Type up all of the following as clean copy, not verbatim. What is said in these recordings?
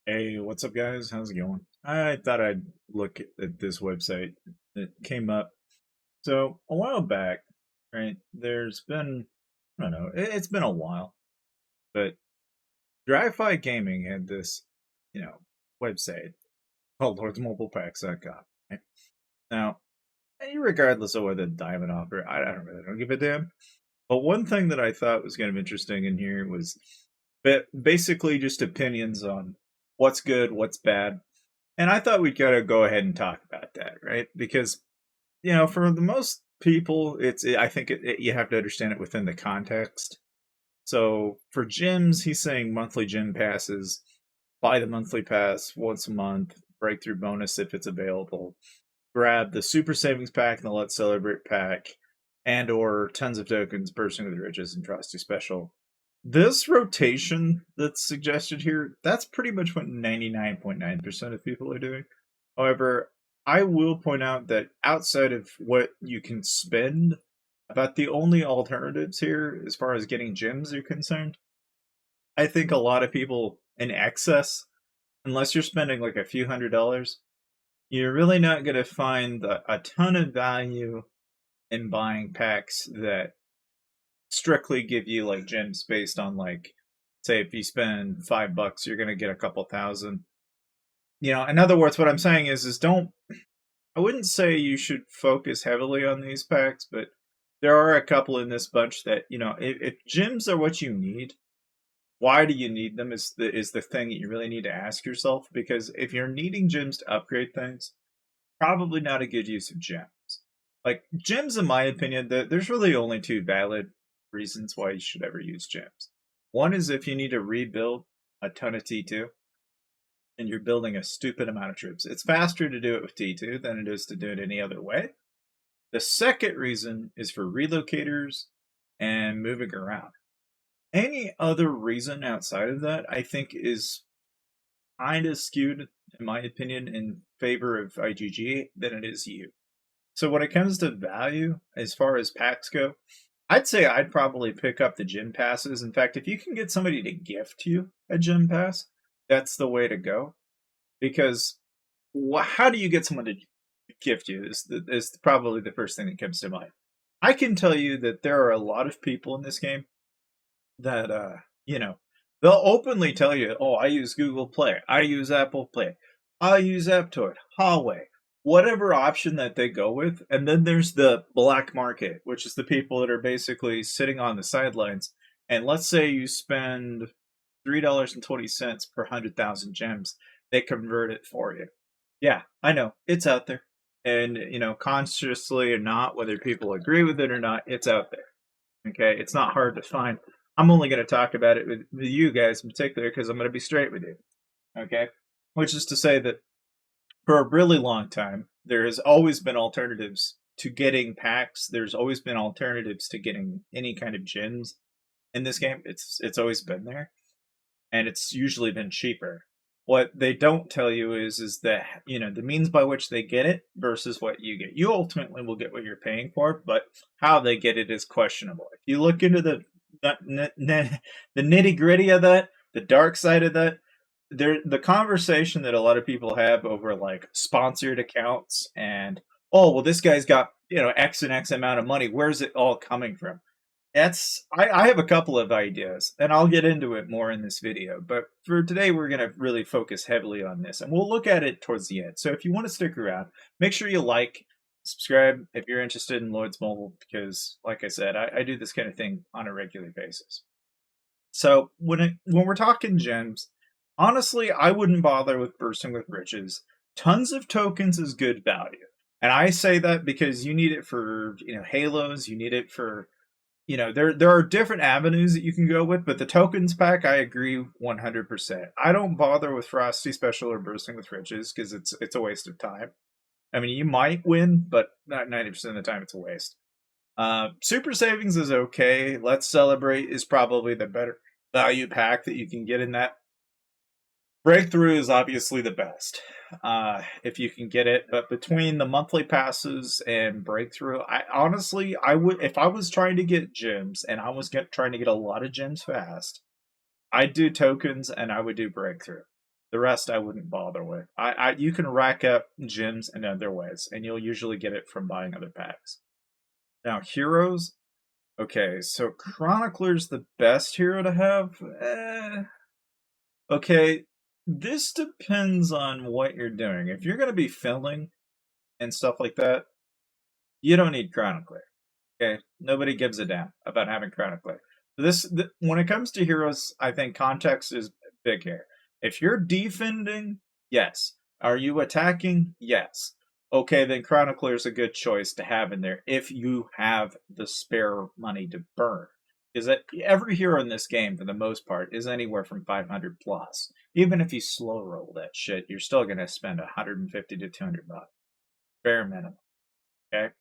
Hey, what's up, guys? How's it going? I thought I'd look at this website that came up. So, a while back, right, there's been, I don't know, it's been a while, but Dry-Fi Gaming had this, you know, website called LordsMobilePacks.com. Right? Now, regardless of whether Diamond offer, I don't give a damn. But one thing that I thought was kind of interesting in here was basically just opinions on what's good, what's bad. And I thought we'd gotta go ahead and talk about that, right? Because for the most people, I think you have to understand it within the context. So for gyms, he's saying monthly gym passes, buy the monthly pass once a month, breakthrough bonus if it's available, grab the super savings pack and the let's celebrate pack, and or tons of tokens bursting with riches and trusty special. This rotation that's suggested here, that's pretty much what 99.9% of people are doing. However, I will point out that outside of what you can spend, about the only alternatives here, as far as getting gems are concerned, I think a lot of people in excess, unless you're spending like a few $100s, you're really not going to find a ton of value in buying packs that strictly give you like gems based on like, say, if you spend $5, you're going to get a couple thousand. In other words, what I'm saying is don't. I wouldn't say you should focus heavily on these packs, but there are a couple in this bunch that if gems are what you need, why do you need them is the thing that you really need to ask yourself. Because if you're needing gems to upgrade things, probably not a good use of gems. Like gems, in my opinion, there's really only two valid reasons why you should ever use gems. One is if you need to rebuild a ton of T2 and you're building a stupid amount of troops. It's faster to do it with T2 than it is to do it any other way. The second reason is for relocators and moving around. Any other reason outside of that, I think, is kind of skewed, in my opinion, in favor of IGG than it is you. So when it comes to value, as far as packs go, I'd say I'd probably pick up the gym passes. In fact, if you can get somebody to gift you a gym pass, that's the way to go. Because how do you get someone to gift you is probably the first thing that comes to mind. I can tell you that there are a lot of people in this game that they'll openly tell you, "Oh, I use Google Play, I use Apple Play, I use Aptoid, Huawei, whatever option that they go with." And then there's the black market, which is the people that are basically sitting on the sidelines. And let's say you spend $3.20 per 100,000 gems, they convert it for you. Yeah, I know it's out there, and consciously or not, whether people agree with it or not, it's out there. Okay, it's not hard to find. I'm only going to talk about it with you guys in particular because I'm going to be straight with you. Okay, which is to say that for a really long time, there has always been alternatives to getting packs. There's always been alternatives to getting any kind of gems in this game. It's always been there, and it's usually been cheaper. What they don't tell you is that the means by which they get it versus what you get. You ultimately will get what you're paying for, but how they get it is questionable. If you look into the nitty gritty of that, the dark side of that, the conversation that a lot of people have over like sponsored accounts and, oh well, this guy's got X and X amount of money. Where's it all coming from? I have a couple of ideas, and I'll get into it more in this video. But for today, we're going to really focus heavily on this, and we'll look at it towards the end. So if you want to stick around, make sure you like, subscribe if you're interested in Lloyd's Mobile, because, like I said, I do this kind of thing on a regular basis. So when we're talking gems, honestly, I wouldn't bother with bursting with riches. Tons of tokens is good value, and I say that because you need it for halos, you need it for there are different avenues that you can go with, but the tokens pack, I agree 100%. I don't bother with Frosty Special or Bursting with Riches because it's a waste of time. I mean, you might win, but not 90% of the time it's a waste. Super Savings is okay. Let's Celebrate is probably the better value pack that you can get in that. Breakthrough is obviously the best if you can get it, but between the monthly passes and Breakthrough, I would, if I was trying to get gems and I was trying to get a lot of gems fast, I'd do tokens and I would do Breakthrough. The rest I wouldn't bother with. You can rack up gems in other ways, and you'll usually get it from buying other packs. Now, heroes. Okay, so Chronicler's the best hero to have. Okay, this depends on what you're doing. If you're going to be filling and stuff like that, you don't need Chronicler. Okay, nobody gives a damn about having Chronicler. When it comes to heroes, I think context is big here. If you're defending, yes. Are you attacking? Yes. Okay, then Chronicler is a good choice to have in there if you have the spare money to burn. Is that every hero in this game, for the most part, is anywhere from 500 plus. Even if you slow roll that shit, you're still going to spend 150 to 200 bucks, bare minimum. Okay.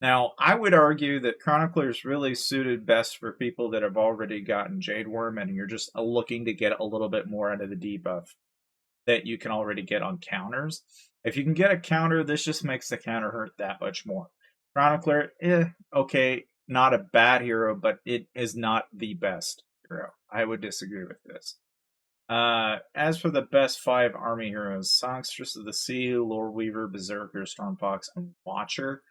Now, I would argue that Chronicler is really suited best for people that have already gotten Jade Worm and you're just looking to get a little bit more out of the debuff that you can already get on counters. If you can get a counter, this just makes the counter hurt that much more. Chronicler, okay, not a bad hero, but it is not the best hero. I would disagree with this. As for the best 5 army heroes, Songstress of the Sea, Lore Weaver, Berserker, Stormfox, and Watcher.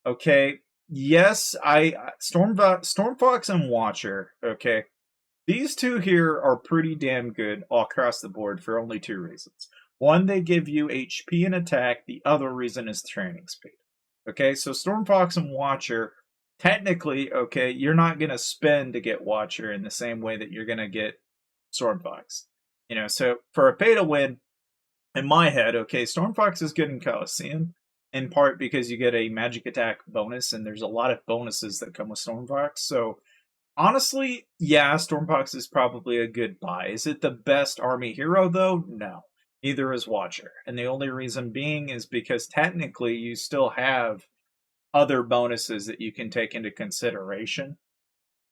Okay, yes, Stormfox and Watcher, okay. These two here are pretty damn good all across the board for only 2 reasons. One, they give you HP and attack. The other reason is training speed. Okay, so Stormfox and Watcher, technically, okay, you're not going to spend to get Watcher in the same way that you're going to get Stormfox. You know, so for a pay to win, in my head, okay, Stormfox is good in Coliseum, in part because you get a magic attack bonus, and there's a lot of bonuses that come with Stormfox. So, honestly, yeah, Stormfox is probably a good buy. Is it the best army hero, though? No. Neither is Watcher. And the only reason being is because technically you still have other bonuses that you can take into consideration.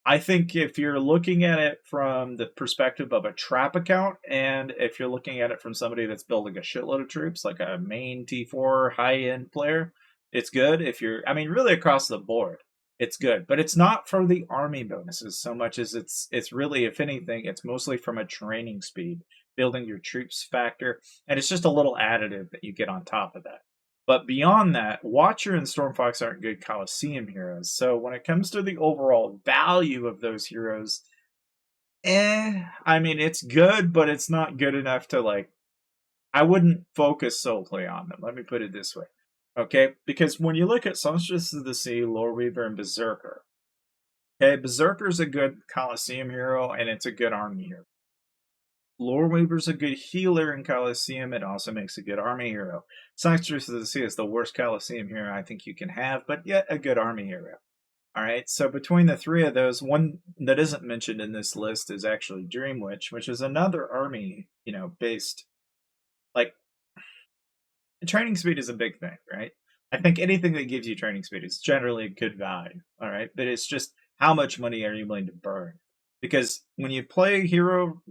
I think if you're looking at it from the perspective of a trap account, and if you're looking at it from somebody that's building a shitload of troops, like a main T4 high-end player, it's good. If you're, I mean, really across the board, it's good. But it's not for the army bonuses so much as it's really, if anything, it's mostly from a training speed, building your troops factor, and it's just a little additive that you get on top of that. But beyond that, Watcher and Stormfox aren't good Coliseum heroes. So when it comes to the overall value of those heroes, I mean, it's good, but it's not good enough to, like, I wouldn't focus solely on them. Let me put it this way. Okay? Because when you look at Songstress of the Sea, Lore Weaver, and Berserker, okay, Berserker's a good Coliseum hero, and it's a good army hero. Lore Weaver's a good healer in Coliseum. It also makes a good army hero. Songstress of the Sea is the worst Coliseum hero I think you can have, but yet a good army hero. All right, so between the 3 of those, one that isn't mentioned in this list is actually Dream Witch, which is another army, based. Like, training speed is a big thing, right? I think anything that gives you training speed is generally a good value, all right? But it's just how much money are you willing to burn? Because when you play hero,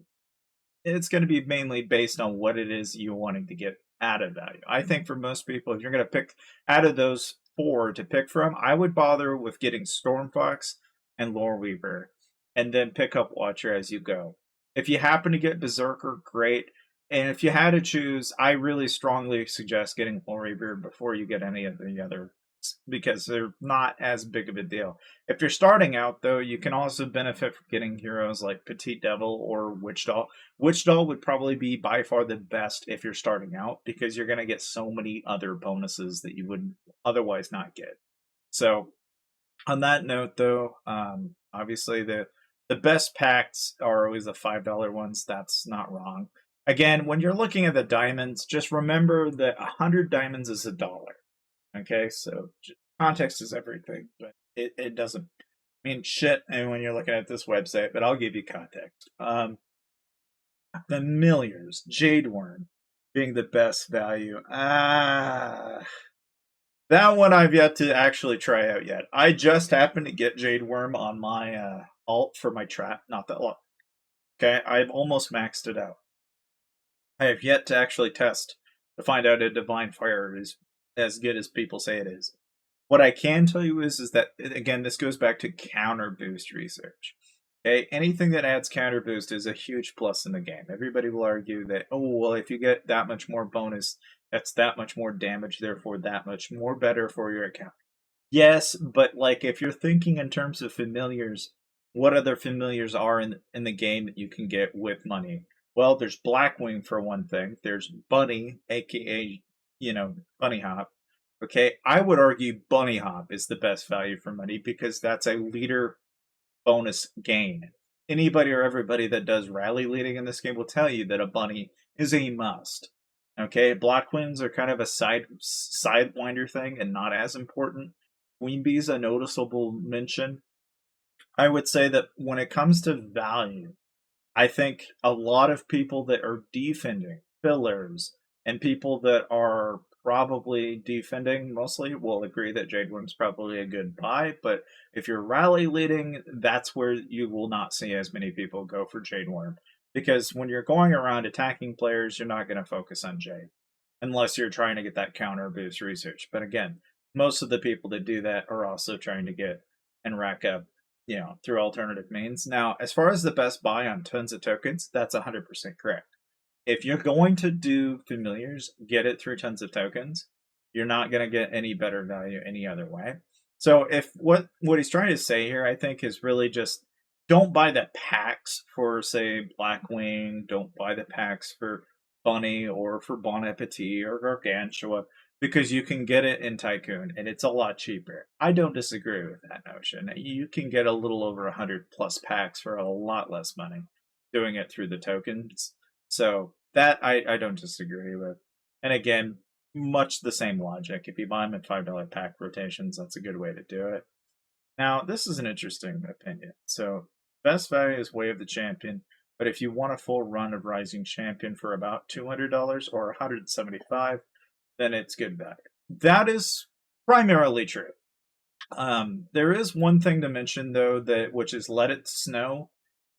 it's going to be mainly based on what it is you're wanting to get added value. I think for most people, if you're going to pick out of those 4 to pick from, I would bother with getting Stormfox and Lore Weaver, and then pick up Watcher as you go. If you happen to get Berserker, great. And if you had to choose, I really strongly suggest getting Lore Weaver before you get any of the other, because they're not as big of a deal. If you're starting out, though, you can also benefit from getting heroes like Petite Devil or Witch Doll. Witch Doll would probably be by far the best if you're starting out, because you're going to get so many other bonuses that you would otherwise not get. So, on that note, though, obviously the best packs are always the $5 ones. That's not wrong. Again, when you're looking at the diamonds, just remember that 100 diamonds is $1. Okay, so context is everything, but it doesn't mean shit when you're looking at this website, but I'll give you context. Familiars, Jade Worm being the best value. That one I've yet to actually try out yet. I just happened to get Jade Worm on my alt for my trap not that long. Okay, I've almost maxed it out. I have yet to actually test to find out if Divine Fire is as good as people say it is. What I can tell you is that, again, this goes back to counter boost research. Okay, anything that adds counter boost is a huge plus in the game. Everybody will argue that, oh, well, if you get that much more bonus, that's that much more damage, therefore that much more better for your account. Yes, but like if you're thinking in terms of familiars, what other familiars are in the game that you can get with money? Well, there's Blackwing for one thing. There's Bunny, aka Bunny Hop. Okay, I would argue Bunny Hop is the best value for money because that's a leader bonus gain. Anybody or everybody that does rally leading in this game will tell you that a bunny is a must. Okay, Blackwings are kind of a sidewinder thing and not as important. Queen Bee's a noticeable mention. I would say that when it comes to value, I think a lot of people that are defending fillers and people that are probably defending mostly will agree that Jade Worm's probably a good buy. But if you're rally leading, that's where you will not see as many people go for Jade Worm. Because when you're going around attacking players, you're not going to focus on Jade unless you're trying to get that counter boost research. But again, most of the people that do that are also trying to get and rack up through alternative means. Now, as far as the best buy on tons of tokens, that's 100% correct. If you're going to do familiars, get it through tons of tokens. You're not going to get any better value any other way. So if what he's trying to say here, I think, is really just don't buy the packs for, say, Blackwing. Don't buy the packs for Bunny or for Bon Appetit or Gargantua because you can get it in Tycoon and it's a lot cheaper. I don't disagree with that notion. You can get a little over 100 plus packs for a lot less money doing it through the tokens. So that I don't disagree with. And again, much the same logic. If you buy them at $5 pack rotations, that's a good way to do it. Now, this is an interesting opinion. So best value is Way of the Champion. But if you want a full run of Rising Champion for about $200 or $175, then it's good value. That is primarily true. There is one thing to mention though, which is Let It Snow,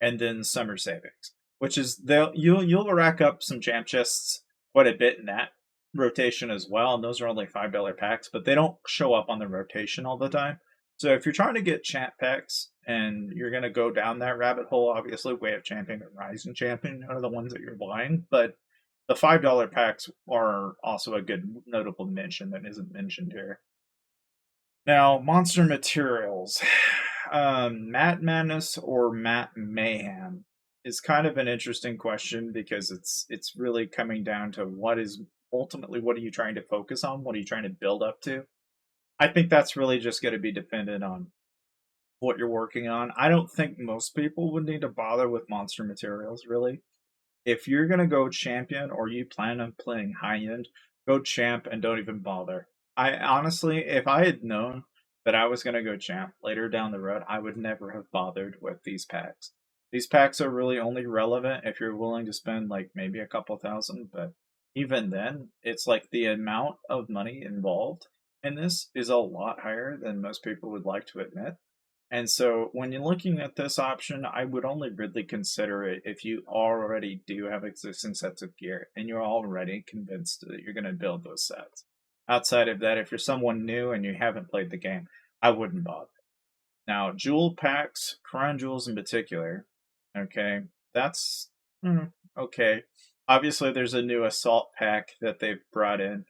and then Summer Savings, which is you'll rack up some champ chests quite a bit in that rotation as well, and those are only $5 packs, but they don't show up on the rotation all the time. So if you're trying to get champ packs and you're going to go down that rabbit hole, obviously Way of Champion and Rising Champion are the ones that you're buying, but the $5 packs are also a good notable mention that isn't mentioned here. Now, monster materials. Matt Madness or Matt Mayhem is kind of an interesting question because it's really coming down to what are you trying to focus on? What are you trying to build up to? I think that's really just going to be dependent on what you're working on. I don't think most people would need to bother with monster materials, really. If you're going to go champion or you plan on playing high end, go champ and don't even bother. I honestly, if I had known that I was going to go champ later down the road, I would never have bothered with these packs. These packs are really only relevant if you're willing to spend like maybe a couple thousand, but even then, it's like the amount of money involved in this is a lot higher than most people would like to admit. And so when you're looking at this option, I would only really consider it if you already do have existing sets of gear and you're already convinced that you're going to build those sets. Outside of that, if you're someone new and you haven't played the game, I wouldn't bother. Now, jewel packs, crown jewels in particular, okay, that's okay. Obviously, there's a new assault pack that they've brought in,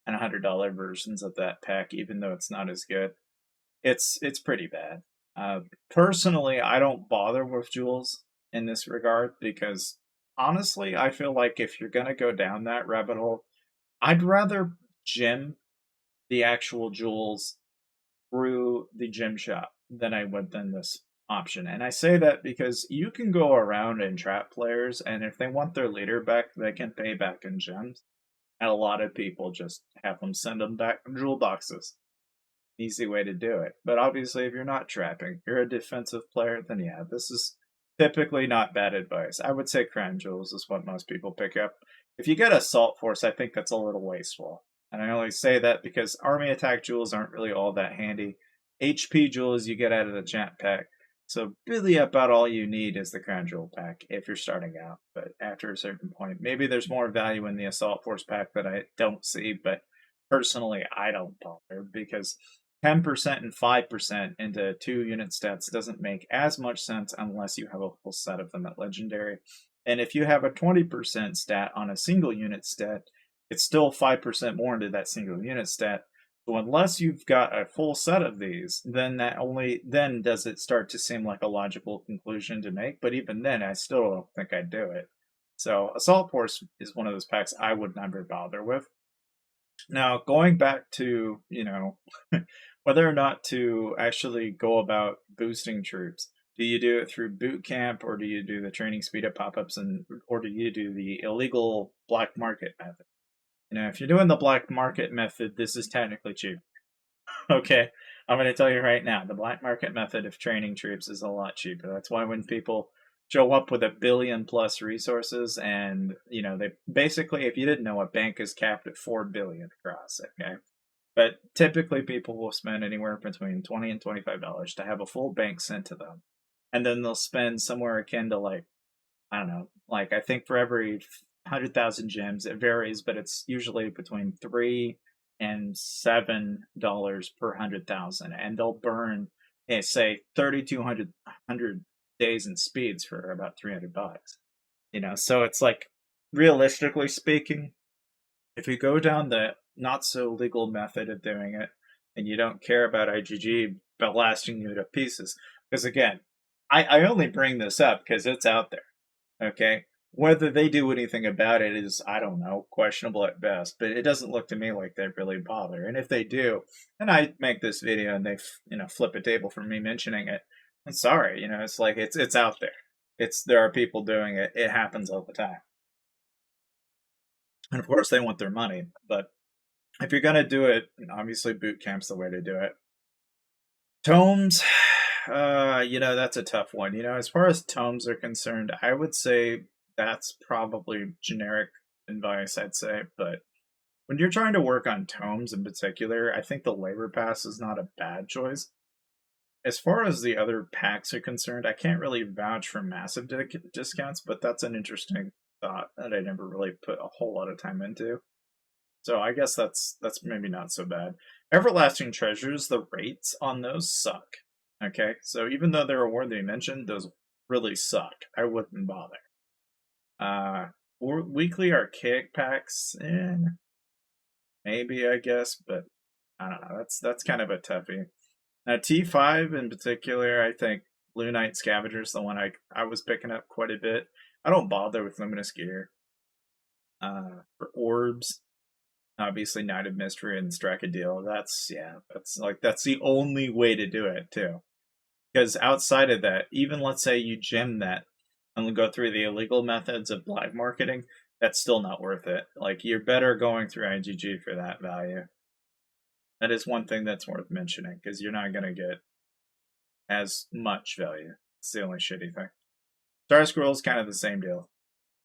and $100 versions of that pack, even though it's not as good. It's pretty bad. Personally, I don't bother with jewels in this regard because honestly, I feel like if you're gonna go down that rabbit hole, I'd rather gem the actual jewels through the gem shop than I would than this option. And I say that because you can go around and trap players, and if they want their leader back, they can pay back in gems. And a lot of people just have them send them back jewel boxes. Easy way to do it. But obviously, if you're not trapping, you're a defensive player, then yeah, this is typically not bad advice. I would say crown jewels is what most people pick up. If you get assault force, I think that's a little wasteful. And I only say that because army attack jewels aren't really all that handy. HP jewels you get out of the champ pack. So really about all you need is the crown jewel pack if you're starting out. But after a certain point, maybe there's more value in the assault force pack that I don't see, but personally I don't bother because 10% and 5% into 2 unit stats doesn't make as much sense unless you have a full set of them at legendary. And if you have a 20% stat on a single unit stat, it's still 5% more into that single unit stat. So unless you've got a full set of these, then that only then does it start to seem like a logical conclusion to make. But even then, I still don't think I'd do it. So Assault Force is one of those packs I would never bother with. Now, going back to, whether or not to actually go about boosting troops, do you do it through boot camp or do you do the training speed up pop-ups or do you do the illegal black market method? If you're doing the black market method, this is technically cheap. Okay, I'm going to tell you right now, the black market method of training troops is a lot cheaper. That's why when people show up with 1 billion plus resources, and they basically, if you didn't know, a bank is capped at 4 billion across. Okay, but typically people will spend anywhere between $20 and $25 to have a full bank sent to them, and then they'll spend somewhere akin to like, I don't know, like I think for every 100,000 gems, it varies, but it's usually between $3 and $7 per 100,000, and they'll burn, say, 3,200 days and speeds for about $300. So it's like, realistically speaking, if you go down the not so legal method of doing it, and you don't care about IGG blasting you to pieces, because again, I only bring this up because it's out there. Okay, whether they do anything about it is, I don't know, questionable at best, but it doesn't look to me like they really bother. And if they do, and I make this video and they, flip a table for me mentioning it, I'm sorry, it's like, it's out there. There are people doing it. It happens all the time. And of course they want their money, but if you're going to do it, obviously boot camp's the way to do it. Tomes, that's a tough one. As far as tomes are concerned, I would say that's probably generic advice, I'd say. But when you're trying to work on tomes in particular, I think the labor pass is not a bad choice. As far as the other packs are concerned, I can't really vouch for massive discounts, but that's an interesting thought that I never really put a whole lot of time into. So I guess that's maybe not so bad. Everlasting treasures, the rates on those suck. Okay, so even though they're a worthy mention, those really suck. I wouldn't bother. Or weekly archaic packs, maybe, I guess, but I don't know. That's kind of a toughie. Now T5 in particular, I think Blue Knight Scavenger is the one I was picking up quite a bit. I don't bother with Luminous Gear. For orbs, obviously Knight of Mystery and Strike a Deal. That's the only way to do it too. Because outside of that, even let's say you gem that and go through the illegal methods of black marketing, that's still not worth it. Like, you're better going through IGG for that value. That is one thing that's worth mentioning, because you're not going to get as much value. It's the only shitty thing. Star Scrolls, kind of the same deal.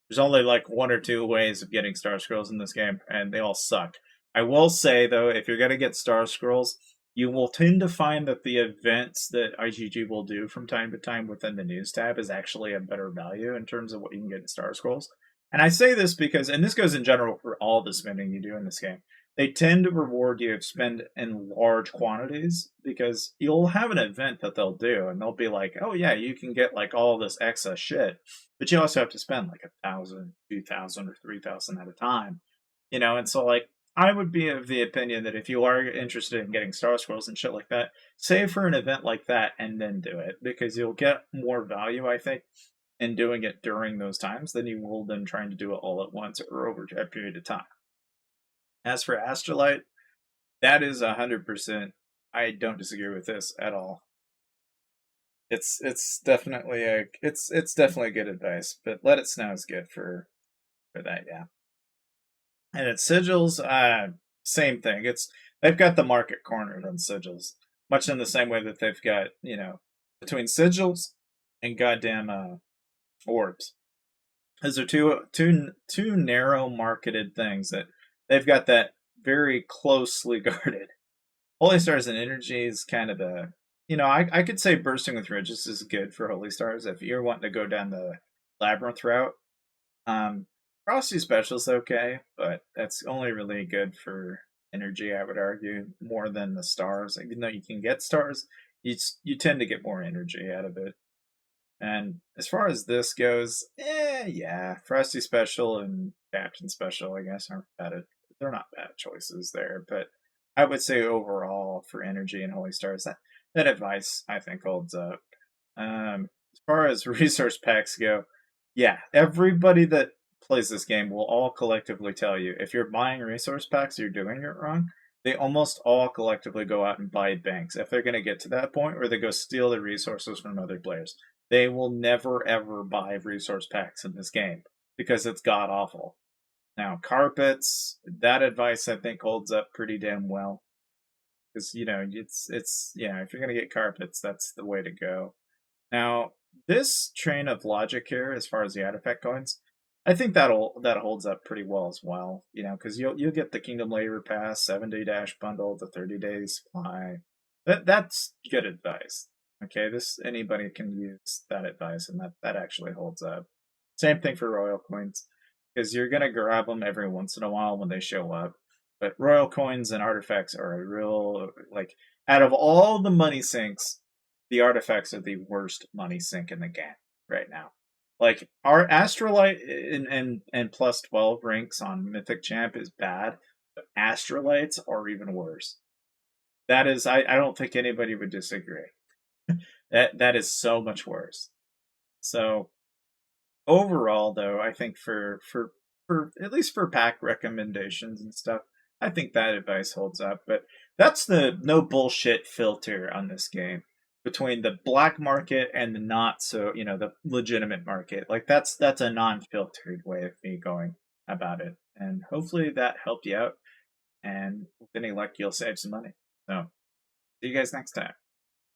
There's only like 1 or 2 ways of getting Star Scrolls in this game, and they all suck. I will say, though, if you're going to get Star Scrolls, you will tend to find that the events that IGG will do from time to time within the news tab is actually a better value in terms of what you can get in Star Scrolls. And I say this because, and this goes in general for all the spending you do in this game, they tend to reward you if spend in large quantities, because you'll have an event that they'll do and they'll be like, oh yeah, you can get like all this excess shit, but you also have to spend like 1,000, 2,000, or 3,000 at a time, and so like, I would be of the opinion that if you are interested in getting Star Scrolls and shit like that, save for an event like that and then do it, because you'll get more value, I think, in doing it during those times than you will than trying to do it all at once or over a period of time. As for Astrolite, that is 100%. I don't disagree with this at all. It's definitely it's definitely good advice, but Let It Snow is good for that, yeah. And it's Sigils, same thing. They've got the market cornered on Sigils, much in the same way that they've got, between Sigils and goddamn orbs. Those are two narrow marketed things that they've got that very closely guarded. Holy Stars and Energy is kind of I could say Bursting with Riches is good for Holy Stars if you're wanting to go down the Labyrinth route. Frosty Special's okay, but that's only really good for energy, I would argue, more than the stars. Even though you can get stars, you tend to get more energy out of it. And as far as this goes, yeah, Frosty Special and Captain Special, I guess, aren't bad. They're not bad choices there, but I would say overall for energy and Holy Stars, that advice I think holds up. As far as resource packs go, yeah, everybody that plays this game will all collectively tell you if you're buying resource packs, you're doing it wrong. They almost all collectively go out and buy banks if they're going to get to that point, or they go steal the resources from other players. They will never ever buy resource packs in this game because it's god awful. Now, carpets, that advice I think holds up pretty damn well because it's yeah, if you're gonna get carpets, that's the way to go. Now, this train of logic here, as far as the artifact coins, I think that holds up pretty well as well. Because you'll get the Kingdom Labor Pass, 7-day dash bundle, the 30-day supply. That's good advice. Okay, this anybody can use that advice, and that actually holds up. Same thing for royal coins, because you're gonna grab them every once in a while when they show up. But royal coins and artifacts are a real like out of all the money sinks, the artifacts are the worst money sink in the game right now. Like our Astrolite and plus 12 ranks on Mythic Champ is bad, but Astrolites are even worse. That is, I don't think anybody would disagree. That is so much worse. So overall, though, I think for at least for pack recommendations and stuff, I think that advice holds up. But that's the no bullshit filter on this game between the black market and the not so the legitimate market. Like that's a non-filtered way of me going about it, and hopefully that helped you out. And with any luck, you'll save some money. So see you guys next time.